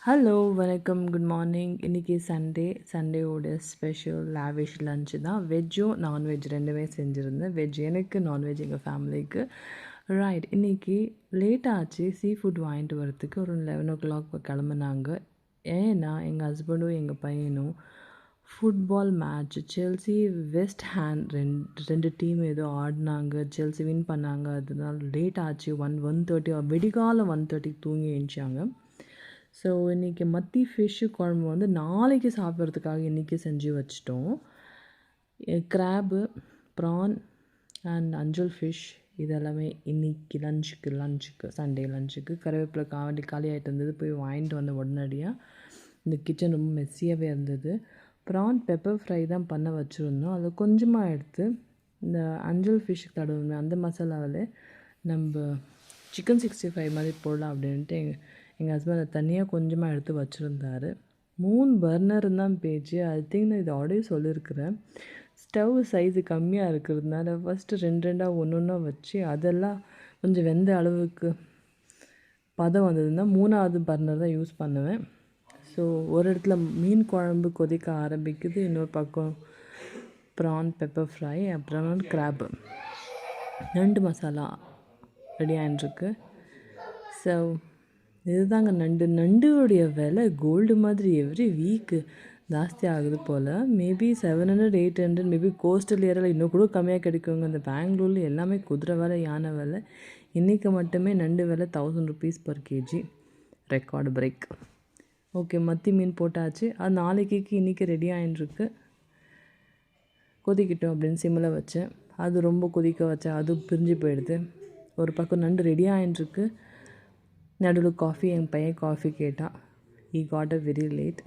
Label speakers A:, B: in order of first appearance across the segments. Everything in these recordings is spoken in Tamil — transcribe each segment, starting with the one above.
A: ஹலோ வணக்கம் குட் மார்னிங். இன்றைக்கி சண்டேவோட ஸ்பெஷல் லாவிஷ் லன்ச்சு தான். வெஜ்ஜும் நான்வெஜ் ரெண்டுமே செஞ்சுருந்தேன். வெஜ் எனக்கு, நான்வெஜ் எங்கள் ஃபேமிலிக்கு. ரைட், இன்றைக்கி லேட் ஆச்சு சீ ஃபுட் வாங்கிட்டு வரத்துக்கு. ஒரு 11 o'clock கிளம்புனாங்க. ஏன்னா எங்கள் ஹஸ்பண்டும் எங்கள் பையனும் football match Chelsea west ham ரெண்டு டீம் ஏதோ ஆடினாங்க. செல்சி வின் பண்ணாங்க. அதனால லேட் ஆச்சு. 1:30 விடிகாலம் 1:30 தூங்கி எழுந்தாங்க. ஸோ இன்றைக்கி மத்தி ஃபிஷ்ஷு குழம்பு வந்து நாளைக்கு சாப்பிட்றதுக்காக இன்றைக்கி செஞ்சு வச்சிட்டோம். க்ராபு, ப்ரான் அண்ட் அஞ்சல் ஃபிஷ் இதெல்லாமே இன்றைக்கி லஞ்சுக்கு சண்டே லஞ்சுக்கு. கருவேப்பிலை காலி ஆகிட்டு இருந்தது, போய் வாங்கிட்டு வந்த உடனடியாக. இந்த கிச்சன் ரொம்ப மெஸ்ஸியாகவே இருந்தது. ப்ரான் பெப்பர் ஃப்ரை தான் பண்ண வச்சுருந்தோம். அதை கொஞ்சமாக எடுத்து இந்த அஞ்சல் ஃபிஷ் தடவுமே அந்த மசாலாவில் நம்ம சிக்கன் 65 மாதிரி போடலாம் அப்படின்ட்டு எங்கள் ஹஸ்பண்ட் அதை தனியாக கொஞ்சமாக எடுத்து வச்சுருந்தாரு. 3 பர்னர்னு தான் பேச்சு. ஐ திங்க் நான் இது ஆல்ரெடி சொல்லியிருக்கிறேன். ஸ்டவ் சைஸு கம்மியாக இருக்கிறதுனால ஃபஸ்ட்டு 2 ஒன்று வச்சு அதெல்லாம் கொஞ்சம் வெந்த அளவுக்கு பதம் வந்ததுன்னா 3வது பர்னர் தான் யூஸ் பண்ணுவேன். ஸோ ஒரு இடத்துல மீன் குழம்பு கொதிக்க ஆரம்பிக்குது, இன்னொரு பக்கம் ப்ரான் பெப்பர் ஃப்ரை, அப்புறம் க்ராப்பு, நண்டு மசாலா ரெடி ஆகிட்டுருக்கு. ஸோ இதுதாங்க நண்டுடைய விலை கோல்டு மாதிரி எவ்ரி வீக்கு ஜாஸ்தி ஆகுது போல். மேபி 700 800, மேபி கோஸ்டல் ஏரியாவில் இன்னும் கூட கம்மியாக கிடைக்குங்க. இந்த பெங்களூரில் எல்லாமே குதிரை விலை, யானை விலை. இன்றைக்கி மட்டுமே நண்டு விலை 1000 rupees per kg, record break. Okay, மத்தி மீன் போட்டாச்சு. அது நாளைக்கு இன்றைக்கி ரெடி ஆகிட்டுருக்கு. கொதிக்கிட்டோம் அப்படின்னு சிம்மில் வச்சேன். அது ரொம்ப கொதிக்க வச்சேன், அது பிரிஞ்சு போயிடுது. ஒரு பக்கம் நண்டு ரெடி ஆகிட்டுருக்கு. நடுவில் காஃபி, என் பையன் காஃபி கேட்டான். ஈ காட் அ வெரி லேட்.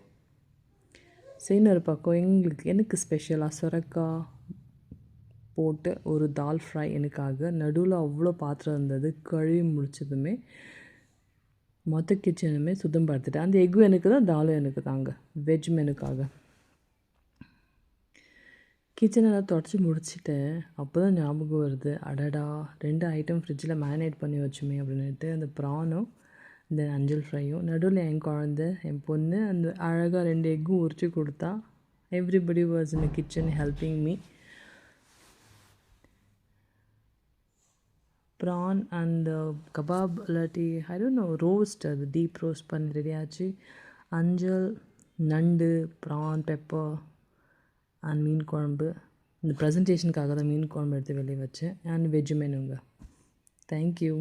A: சரின்னு ஒரு பக்கம் எனக்கு ஸ்பெஷலாக சுரக்காய் போட்டு ஒரு தால் ஃப்ரை எனக்காக. நடுவில் அவ்வளோ பாத்திரம் இருந்தது. கழுவி முடிச்சதுமே மொத்த கிச்சனுமே சுத்தம் படுத்துட்டேன். அந்த எக்கும் எனக்கு தான், தாலும் எனக்கு தாங்க, வெஜ் மெனுக்காக. கிச்சனெல்லாம் தொடச்சி முடிச்சுட்டேன். அப்போ தான் ஞாபகம் வருது, அடடா 2 ஐட்டம் ஃப்ரிட்ஜில் மேரினேட் பண்ணி வச்சுமே அப்படின்ட்டு. அந்த ப்ரானும் இந்த அஞ்சல் ஃப்ரையும். நடுவில் என் குழந்த, என் பொண்ணு அந்த அழகாக 2 எக்கும் உரிச்சு கொடுத்தா. Everybody was in the kitchen helping me. Prawn and kebab இல்லாட்டி ஐ டோன்ட் நோ, ரோஸ்ட், அது டீப் ரோஸ்ட் பண்ணி ரெடி ஆச்சு. அஞ்சல், நண்டு, ப்ரான், பெப்பர் அண்ட் மீன் குழம்பு. இந்த ப்ரெசன்டேஷனுக்காக தான் மீன் குழம்பு எடுத்து வெளியே வச்சேன். அண்ட் வெஜ் மெனுங்க. தேங்க்யூ.